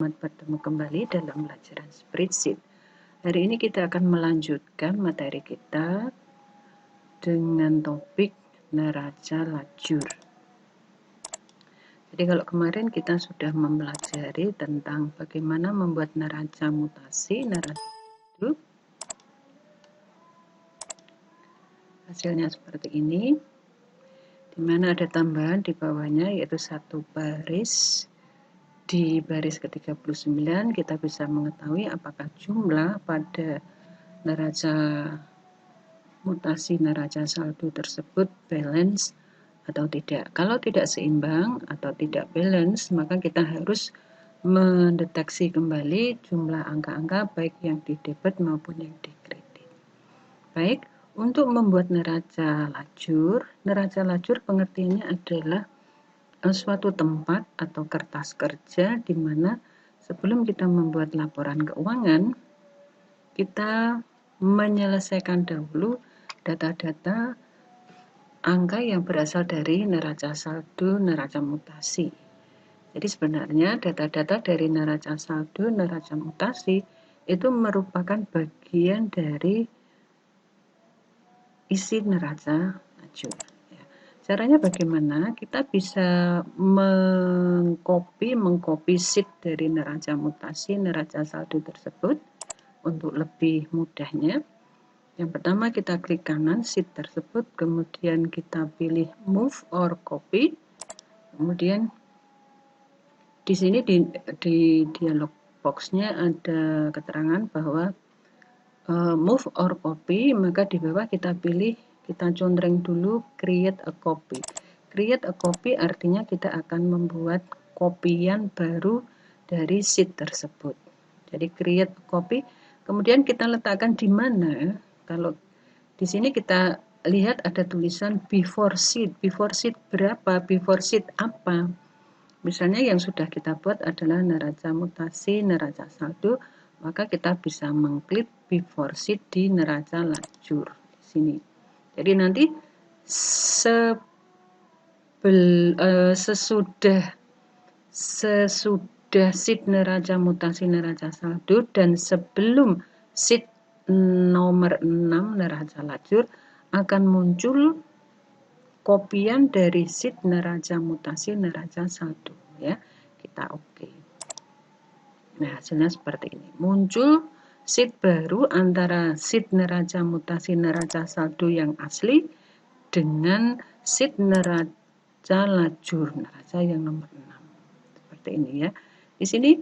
selamat bertemu kembali dalam pelajaran spreadsheet. Hari ini kita akan melanjutkan materi kita dengan topik neraca lajur. Jadi kalau kemarin kita sudah mempelajari tentang bagaimana membuat neraca mutasi, neraca lajur. Hasilnya seperti ini, di mana ada tambahan di bawahnya yaitu satu baris. Di baris ke-39 kita bisa mengetahui apakah jumlah pada neraca mutasi neraca saldo tersebut balance atau tidak. Kalau tidak seimbang atau tidak balance, maka kita harus mendeteksi kembali jumlah angka-angka baik yang di debit maupun yang di kredit. Baik, untuk membuat neraca lajur pengertiannya adalah suatu tempat atau kertas kerja di mana sebelum kita membuat laporan keuangan, kita menyelesaikan dahulu data-data angka yang berasal dari neraca saldo, neraca mutasi. Jadi sebenarnya data-data dari neraca saldo, neraca mutasi itu merupakan bagian dari isi neraca lajur. Caranya bagaimana? Kita bisa mengcopy sheet dari neraca mutasi, neraca saldo tersebut untuk lebih mudahnya. Yang pertama kita klik kanan sheet tersebut, kemudian kita pilih move or copy. Kemudian di sini di dialog boxnya ada keterangan bahwa move or copy, maka di bawah kita pilih, kita contreng dulu create a copy. Create a copy artinya kita akan membuat kopian baru dari sheet tersebut. Jadi create a copy, kemudian kita letakkan di mana. Kalau di sini kita lihat ada tulisan before sheet. Before sheet berapa? Before sheet apa? Misalnya yang sudah kita buat adalah neraca mutasi, neraca saldo, maka kita bisa mengklik before sheet di neraca lajur di sini. Jadi nanti sesudah sheet neraca mutasi, neraca saldo dan sebelum sheet nomor 6 neraca lajur akan muncul kopian dari sheet neraca mutasi, neraca saldo, ya. Kita oke. Nah, hasilnya seperti ini. Muncul sheet baru antara sheet neraca mutasi, neraca saldo yang asli dengan sheet neraca lajur, neraca yang nomor 6. Seperti ini ya. Di sini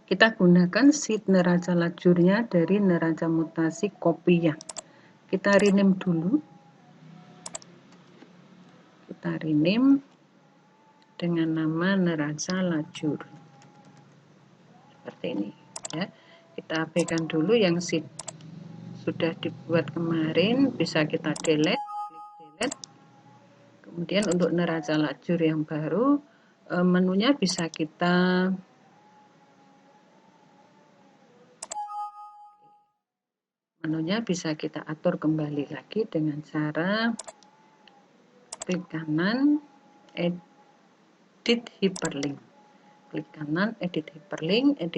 kita gunakan sheet neraca lajurnya dari neraca mutasi kopian. Kita rename dulu. Kita rename dengan nama neraca lajur. Seperti ini ya. Kita abaikan dulu yang sheet sudah dibuat kemarin, bisa kita delete, klik delete. Kemudian untuk neraca lajur yang baru, menunya bisa kita atur kembali lagi dengan cara klik kanan, edit hyperlink. Klik kanan, edit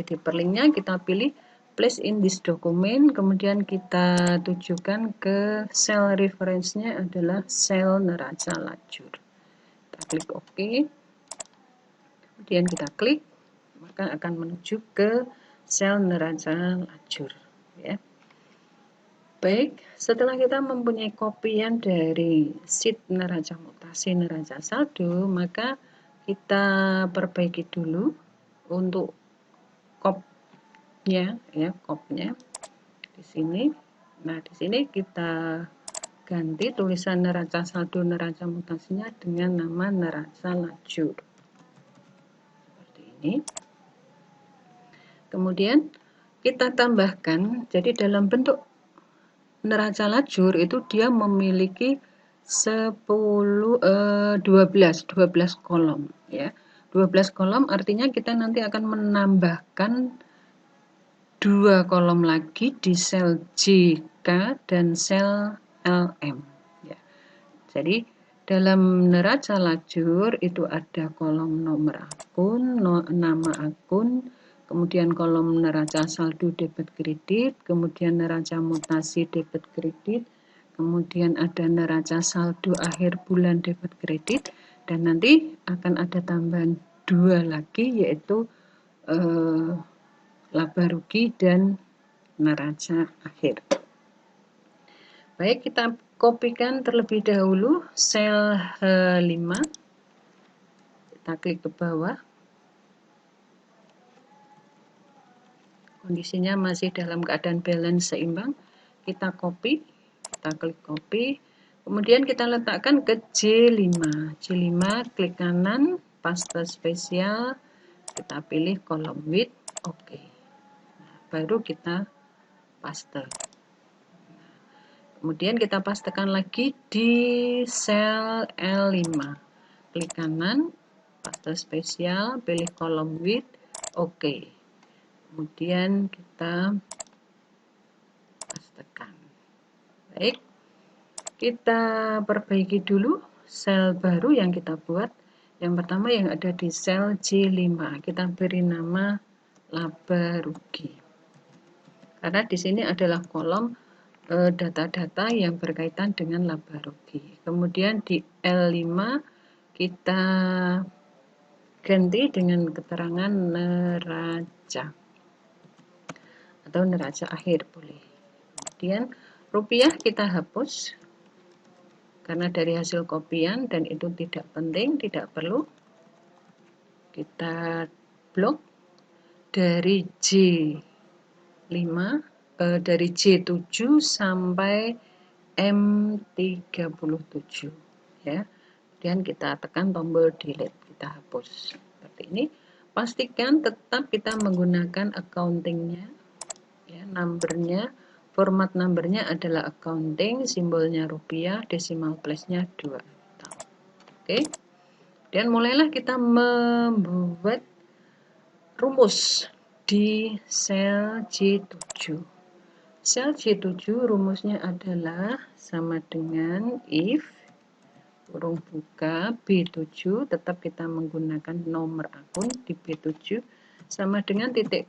hyperlinknya kita pilih place in this document, kemudian kita tujukan ke cell reference-nya adalah sel neraca lajur. Kita klik OK, kemudian kita klik, maka akan menuju ke sel neraca lajur. Ya. Baik, setelah kita mempunyai kopian dari sheet neraca mutasi, neraca saldo, maka kita perbaiki dulu untuk kopnya, ya, kopnya di sini. Nah, di sini kita ganti tulisan neraca saldo, neraca mutasinya dengan nama neraca lajur. Seperti ini. Kemudian kita tambahkan, jadi dalam bentuk neraca lajur itu dia memiliki 12 kolom ya. 12 kolom artinya kita nanti akan menambahkan 2 kolom lagi di sel JK dan sel LM ya. Jadi Dalam neraca lajur itu ada kolom nomor akun, nama akun, kemudian kolom neraca saldo debit kredit, kemudian neraca mutasi debit kredit, kemudian ada neraca saldo akhir bulan debit kredit, dan nanti akan ada tambahan 2 lagi yaitu laba rugi dan neraca akhir. Baik, kita kopikan terlebih dahulu sel H5. Kita klik ke bawah. Kondisinya masih dalam keadaan balance seimbang. Kita copy, kita klik copy. Kemudian kita letakkan ke J5. J5 klik kanan, paste spesial. Kita pilih kolom width, oke. Nah, baru kita paste. Kemudian kita pastekan lagi di sel L5. Klik kanan, paste spesial, pilih kolom width, oke. Kemudian kita pastekan. Baik, kita perbaiki dulu sel baru yang kita buat. Yang pertama yang ada di sel J5, kita beri nama laba rugi. Karena di sini adalah kolom data-data yang berkaitan dengan laba rugi. Kemudian di L5 kita ganti dengan keterangan neraca atau neraca akhir boleh. Kemudian rupiah kita hapus karena dari hasil kopian dan itu tidak penting, tidak perlu. Kita blok dari J5 dari J7 sampai M37 ya. Kemudian kita tekan tombol delete, kita hapus seperti ini. Pastikan tetap kita menggunakan accountingnya ya, numbernya, format numbernya adalah accounting, simbolnya rupiah, decimal place-nya 2. Oke. Dan mulailah kita membuat rumus di sel J7. Sel J7 rumusnya adalah sama dengan if kurung buka B7, tetap kita menggunakan nomor akun di B7 sama dengan titik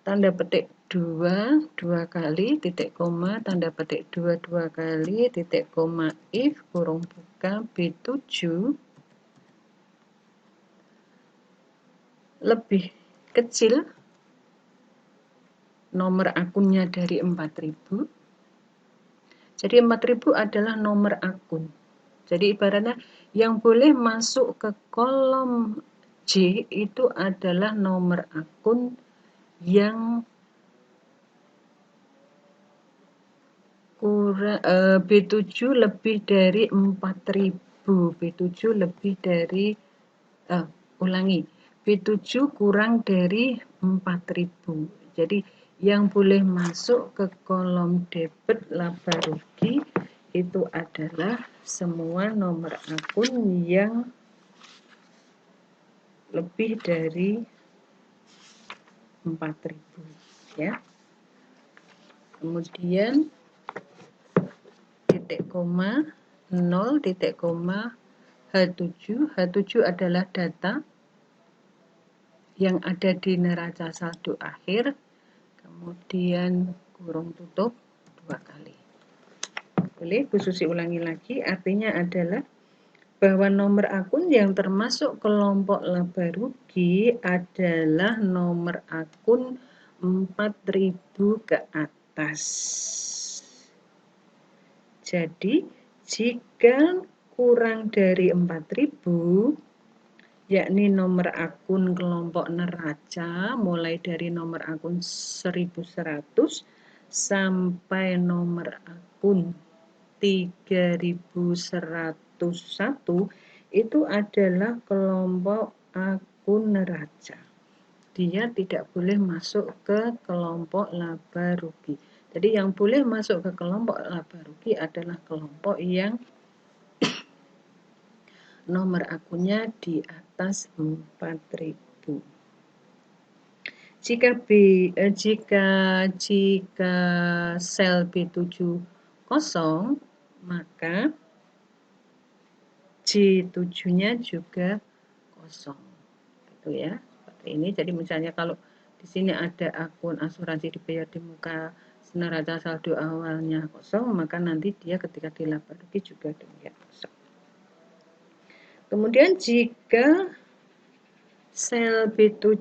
tanda petik 2 kali, titik koma, tanda petik 2 kali, titik koma, if kurung buka B7 lebih kecil nomor akunnya dari 4000. Jadi 4000 adalah nomor akun. Jadi ibaratnya yang boleh masuk ke kolom J itu adalah nomor akun yang kurang B7 lebih dari 4000. B7 lebih dari B7 kurang dari 4000. Jadi yang boleh masuk ke kolom debit laba rugi itu adalah semua nomor akun yang lebih dari 4000 ya. Kemudian titik koma 0 titik koma H7. H7 adalah data yang ada di neraca saldo akhir, kemudian kurung tutup 2 kali. Boleh Bu Susi ulangi lagi, artinya adalah bahwa nomor akun yang termasuk kelompok laba rugi adalah nomor akun 4000 ke atas. Jadi jika kurang dari 4000, yakni nomor akun kelompok neraca mulai dari nomor akun 1100 sampai nomor akun 3101 itu adalah kelompok akun neraca. Dia tidak boleh masuk ke kelompok laba rugi. Jadi yang boleh masuk ke kelompok laba rugi adalah kelompok yang nomor akunnya di atas 4000. Jika sel B7 kosong, maka J7-nya juga kosong. Gitu ya. Seperti ini. Jadi misalnya kalau di sini ada akun asuransi dibayar di muka neraca saldo awalnya kosong, maka nanti dia ketika di laba rugi juga demikian kosong. Kemudian jika sel B7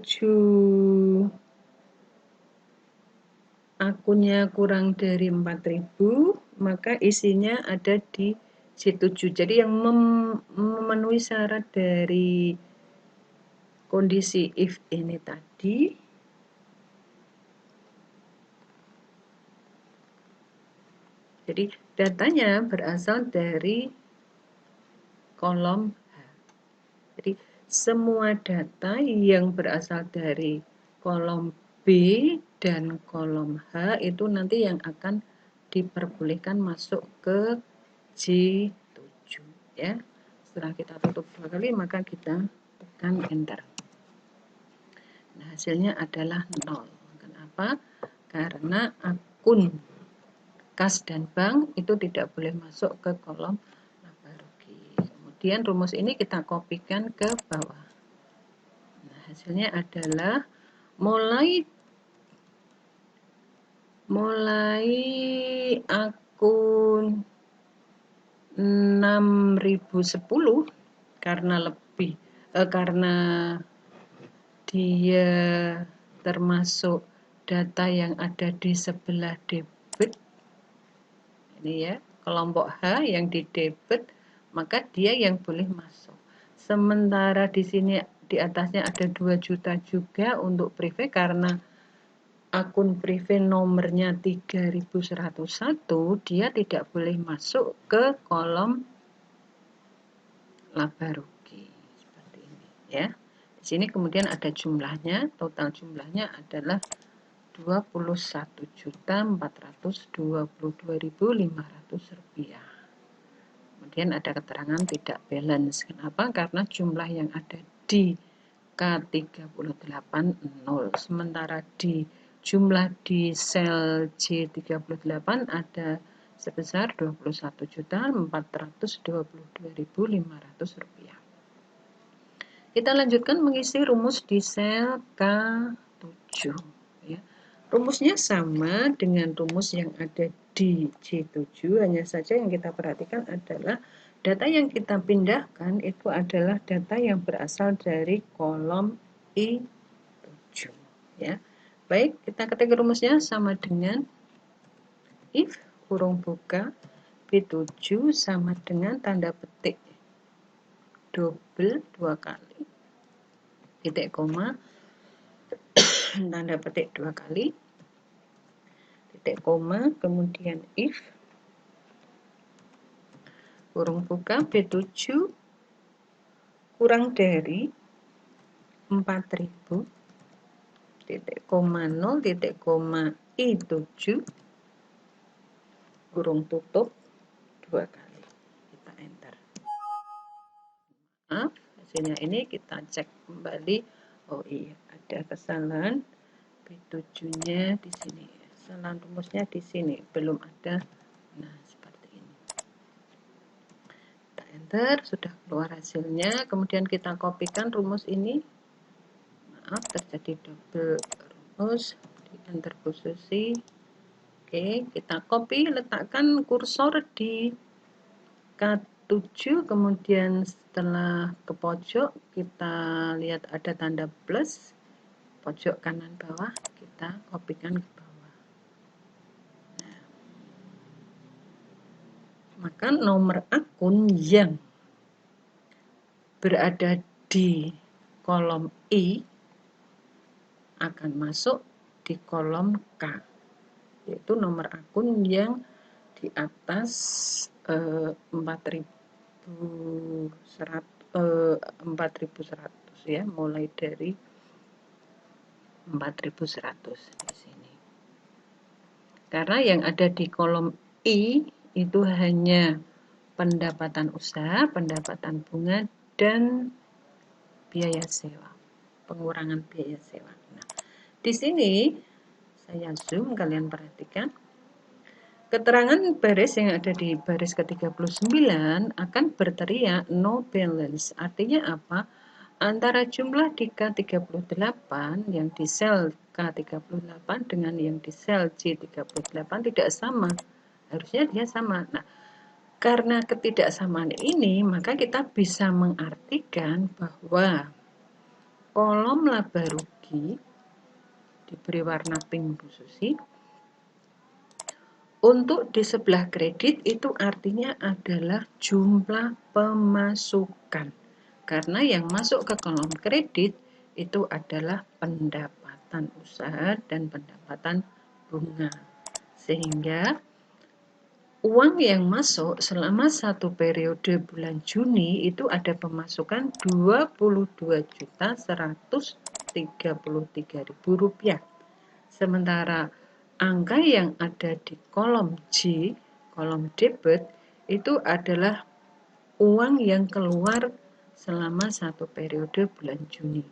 akunnya kurang dari 4.000, maka isinya ada di J7. Jadi yang memenuhi syarat dari kondisi if ini tadi jadi datanya berasal dari kolom H. Jadi semua data yang berasal dari kolom B dan kolom H itu nanti yang akan diperbolehkan masuk ke J7 ya. Setelah kita tutup 2 kali maka kita tekan enter. Nah, hasilnya adalah 0. Kenapa? Karena akun kas dan bank itu tidak boleh masuk ke kolom laba rugi. Kemudian rumus ini kita kopikan ke bawah. Nah, hasilnya adalah mulai akun 6010 karena karena dia termasuk data yang ada di sebelah debit. Ini ya, kelompok H yang di debit, maka dia yang boleh masuk. Sementara di sini di atasnya ada 2 juta juga untuk privé karena akun privé nomornya 3101, dia tidak boleh masuk ke kolom laba rugi. Seperti ini ya. Di sini kemudian ada jumlahnya, total jumlahnya adalah 21.422.500 rupiah. Kemudian ada keterangan tidak balance. Kenapa? Karena jumlah yang ada di K38 0. Sementara di jumlah di sel J38 ada sebesar 21.422.500 rupiah. Kita lanjutkan mengisi rumus di sel K7. Ya. Rumusnya sama dengan rumus yang ada di J7, hanya saja yang kita perhatikan adalah data yang kita pindahkan itu adalah data yang berasal dari kolom I7. Ya. Baik, kita ketik rumusnya sama dengan if kurung buka B7 sama dengan tanda petik double 2 kali titik koma tanda petik 2 kali titik koma kemudian if kurung buka B7 kurang dari 4.000 titik koma 0 titik koma I7 kurung tutup 2 kali. Kita enter. Maaf, hasilnya ini kita cek kembali. Oh iya, ada kesalahan. B7-nya di sini. Kesalahan rumusnya di sini, belum ada. Nah, seperti ini. Kita enter, sudah keluar hasilnya. Kemudian kita kopikan rumus ini. Maaf, terjadi double rumus di enter posisi. Oke, kita copy, letakkan kursor di K7, kemudian setelah ke pojok kita lihat ada tanda plus, pojok kanan bawah kita kopikan ke bawah. Nah, maka nomor akun yang berada di kolom I akan masuk di kolom K, yaitu nomor akun yang di atas 4.100 ya, mulai dari 4.100 di sini. Karena yang ada di kolom I itu hanya pendapatan usaha, pendapatan bunga, dan biaya sewa, pengurangan biaya sewa. Nah, di sini saya zoom, kalian perhatikan. keterangan baris yang ada di baris ke-39 akan berteriak no balance. Artinya apa? Antara jumlah di K38 yang di sel K38 dengan yang di sel J38 tidak sama. Harusnya dia sama. Nah, karena ketidaksamaan ini, maka kita bisa mengartikan bahwa kolom laba rugi diberi warna pink Bu Susi. Untuk di sebelah kredit itu artinya adalah jumlah pemasukan. Karena yang masuk ke kolom kredit itu adalah pendapatan usaha dan pendapatan bunga. Sehingga uang yang masuk selama satu periode bulan Juni itu ada pemasukan Rp22.133.000. Sementara angka yang ada di kolom G, kolom debit, itu adalah uang yang keluar selama satu periode bulan Juni.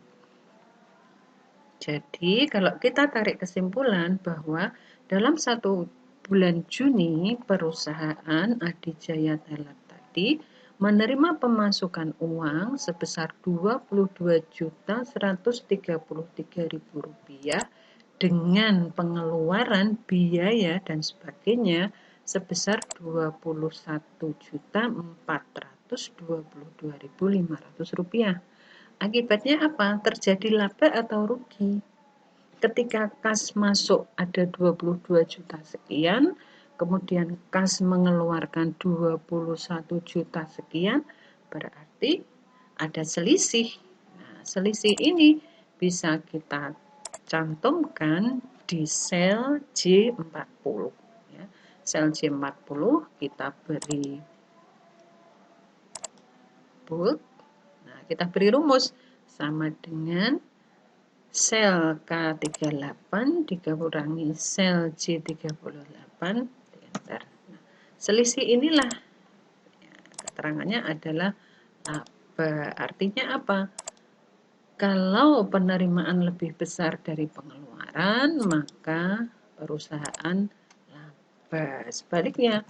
Jadi, kalau kita tarik kesimpulan bahwa dalam satu bulan Juni, perusahaan Adijaya Thailand tadi menerima pemasukan uang sebesar Rp22.133.000 dengan pengeluaran biaya dan sebagainya sebesar Rp24.422.500. Akibatnya apa? Terjadi laba atau rugi. Ketika kas masuk ada 22 juta sekian, kemudian kas mengeluarkan 21 juta sekian, berarti ada selisih. Nah, selisih ini bisa kita cantumkan di sel J40. Ya. Sel J40 kita beri bold. Nah, kita beri rumus sama dengan sel K38 dikurangi sel J38 dienter. Nah, selisih inilah keterangannya adalah laba. Artinya apa? Kalau penerimaan lebih besar dari pengeluaran, maka perusahaan laba. Sebaliknya,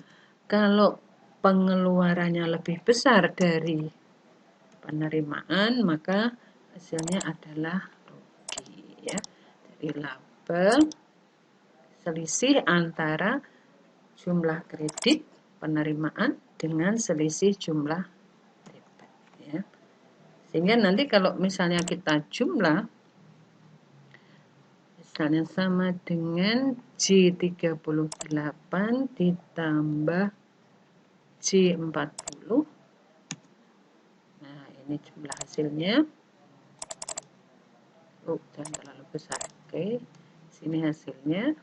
kalau pengeluarannya lebih besar dari penerimaan, maka hasilnya adalah rugi. Ya. Jadi laba selisih antara jumlah kredit penerimaan dengan selisih jumlah debit. Ya. Sehingga nanti kalau misalnya kita jumlah, misalnya sama dengan J38 ditambah J40. Nah, ini jumlah hasilnya. Jangan terlalu besar. Oke. Sini hasilnya.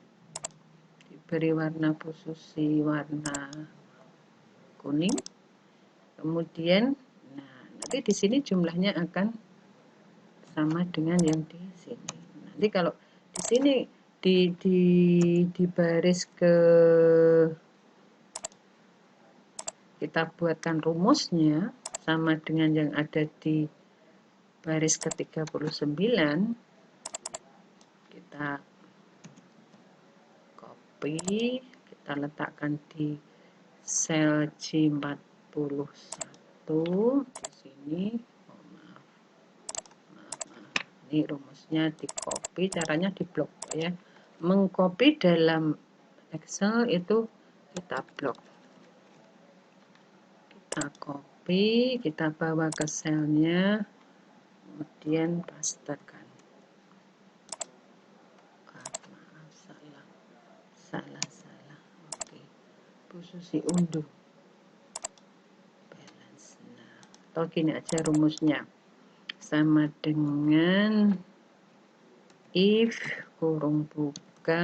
Diberi warna Bu Susi warna kuning. Kemudian nanti di sini jumlahnya akan sama dengan yang di sini. Nanti kalau di sini di baris ke kita buatkan rumusnya sama dengan yang ada di baris ke-39, kita copy, kita letakkan di sel J41 di sini. Ini rumusnya di copy, caranya di blok ya. Mengcopy dalam Excel itu kita blok. Kita copy, kita bawa ke selnya, kemudian pastekan. Maaf, salah. Oke. Bu Susi unduh. Balance. Nah, atau gini aja rumusnya. Sama dengan if kurung buka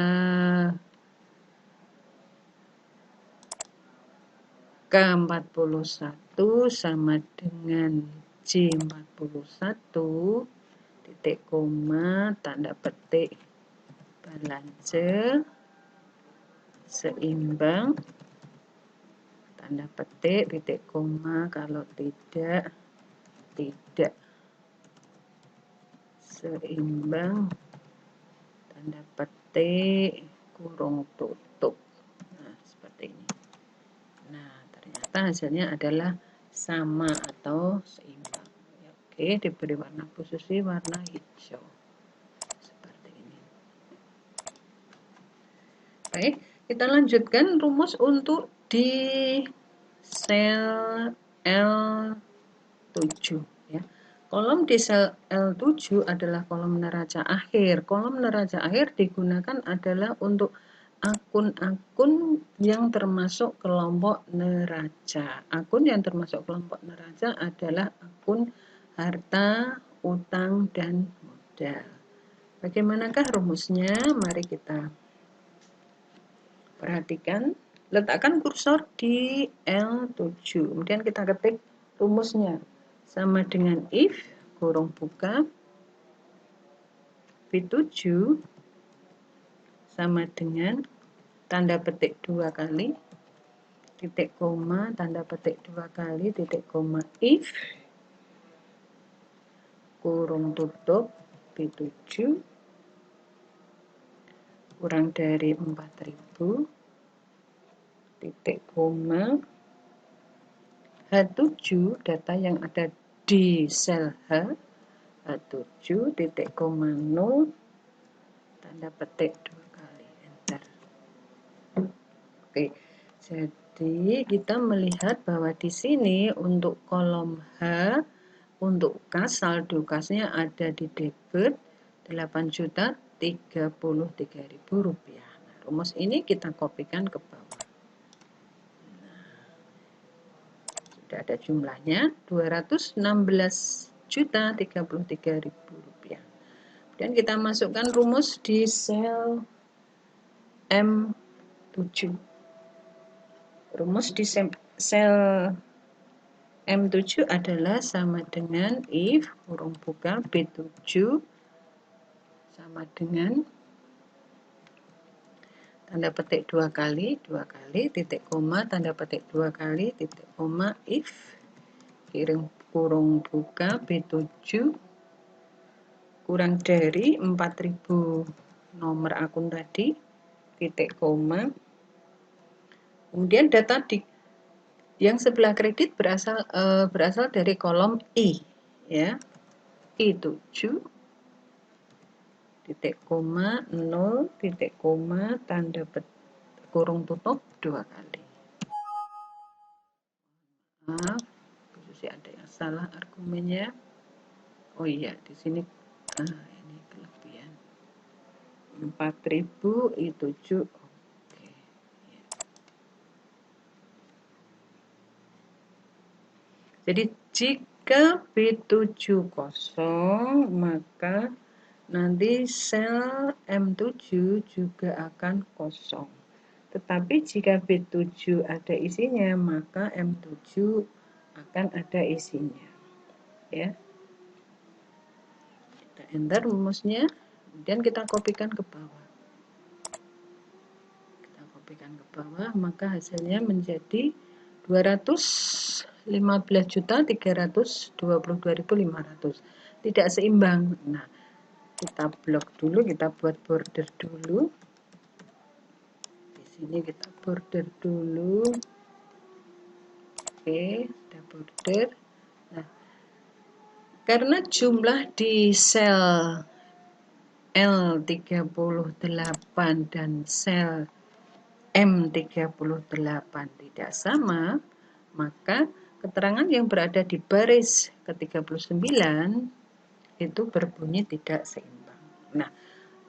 K41 sama dengan J41 titik koma tanda petik balance seimbang tanda petik titik koma, kalau tidak seimbang tanda petik kurung tutup. Nah, seperti maka hasilnya adalah sama atau seimbang. Oke, diberi warna posisi warna hijau. Seperti ini. Baik, kita lanjutkan rumus untuk di sel L7 ya. Kolom di sel L7 adalah kolom neraca akhir. Kolom neraca akhir digunakan adalah untuk akun-akun yang termasuk kelompok neraca. Akun yang termasuk kelompok neraca adalah akun harta, utang, dan modal. Bagaimanakah rumusnya? Mari kita perhatikan. Letakkan kursor di L7. Kemudian kita ketik rumusnya. Sama dengan if, kurung buka, V7 sama dengan tanda petik 2 kali, titik koma, tanda petik 2 kali, titik koma, if, kurung tutup, V7, kurang dari 4000, titik koma, H7, data yang ada di sel H7, titik koma 0, tanda petik 2 kali, enter. Oke, jadi kita melihat bahwa di sini untuk kolom H, untuk kas, saldo kasnya ada di debit 8.033.000 rupiah. Nah, rumus ini kita kopikan ke bawah. Sudah ada jumlahnya 216.033.000 rupiah. Dan kita masukkan rumus di sel M7. Rumus di sel M7 adalah sama dengan if, kurung buka, B7 sama dengan tanda petik 2 kali, titik koma, tanda petik 2 kali, titik koma, if, kurung buka, B7, kurang dari 4000 nomor akun tadi, titik koma, kemudian data yang sebelah kredit berasal dari kolom I, ya, I7, titik koma, 0, titik koma, tanda kurung tutup 2 kali. Maaf, posisi ada yang salah argumennya. Oh iya, di sini ini kelebihan. 4000 I7. Oke. Jadi jika B7 kosong, maka nanti sel M7 juga akan kosong. Tetapi jika B7 ada isinya, maka M7 akan ada isinya. Ya. Kita enter rumusnya, kemudian kita kopikan ke bawah. Kita kopikan ke bawah, maka hasilnya menjadi 215.322.500. Tidak seimbang. Nah, kita blok dulu, kita buat border dulu. Di sini kita border dulu. Oke, sudah border. Nah, karena jumlah di sel L38 dan sel M38 tidak sama, maka keterangan yang berada di baris ke-39 itu berbunyi tidak seimbang. Nah,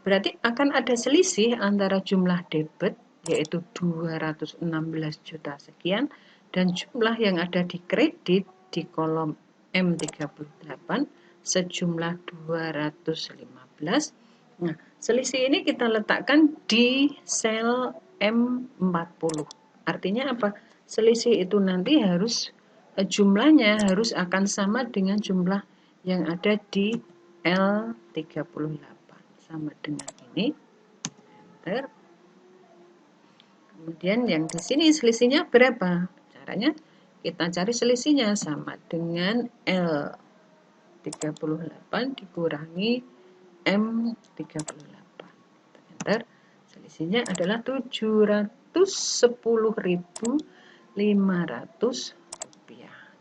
berarti akan ada selisih antara jumlah debit yaitu 216 juta sekian dan jumlah yang ada di kredit di kolom M38 sejumlah 215. Nah, selisih ini kita letakkan di sel M40. Artinya apa? Selisih itu nanti harus jumlahnya harus akan sama dengan jumlah yang ada di L38. Sama dengan ini. Enter. Kemudian yang di sini selisihnya berapa? Caranya kita cari selisihnya sama dengan L38 dikurangi M38. Enter. Selisihnya adalah 710.500 Rp500.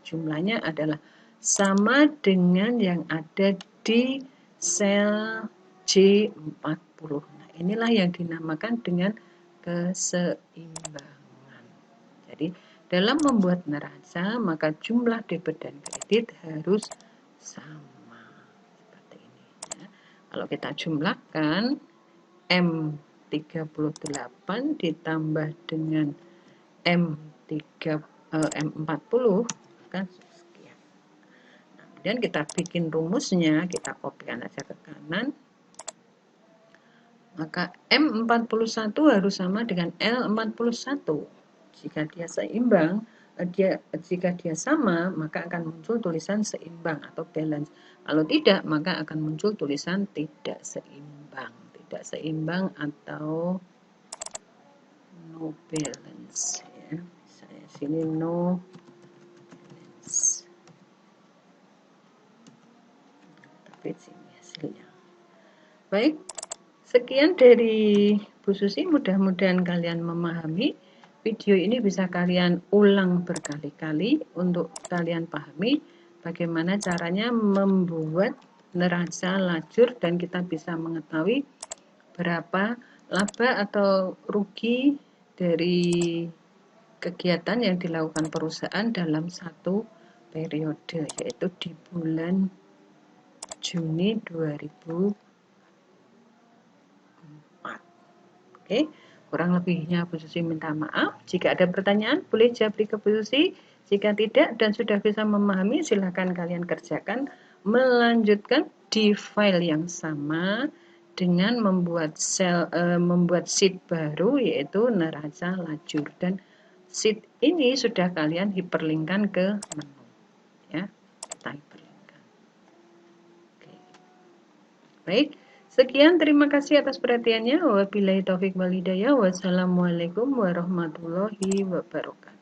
Jumlahnya adalah sama dengan yang ada di sel C40. Nah, inilah yang dinamakan dengan keseimbangan. Jadi, dalam membuat neraca, maka jumlah debit dan kredit harus sama. Seperti ini. Ya. Kalau kita jumlahkan, M38 ditambah dengan M40 kan sekian. Nah, kemudian kita bikin rumusnya, kita kopikan aja ke kanan. Maka M41 harus sama dengan L41. Jika dia seimbang, jika dia sama, maka akan muncul tulisan seimbang atau balance. Kalau tidak, maka akan muncul tulisan tidak seimbang. Tidak seimbang atau no balance. Ya. Saya sini no balance. Tapi sini hasilnya. Baik, sekian dari Bu Susi. Mudah-mudahan kalian memahami. Video ini bisa kalian ulang berkali-kali untuk kalian pahami bagaimana caranya membuat neraca lajur dan kita bisa mengetahui berapa laba atau rugi dari kegiatan yang dilakukan perusahaan dalam satu periode, yaitu di bulan Juni 2004. Oke. Kurang lebihnya Bu Susi minta maaf. Jika ada pertanyaan, boleh japri ke Bu Susi. Jika tidak dan sudah bisa memahami, silakan kalian kerjakan. Melanjutkan di file yang sama dengan membuat sheet baru, yaitu neraca lajur. Dan sheet ini sudah kalian hiperlinkkan ke menu. Ya, kita hiperlinkkan. Oke. Baik. Sekian, terima kasih atas perhatiannya. Wabillahi taufik wal hidayah. Wassalamualaikum warahmatullahi wabarakatuh.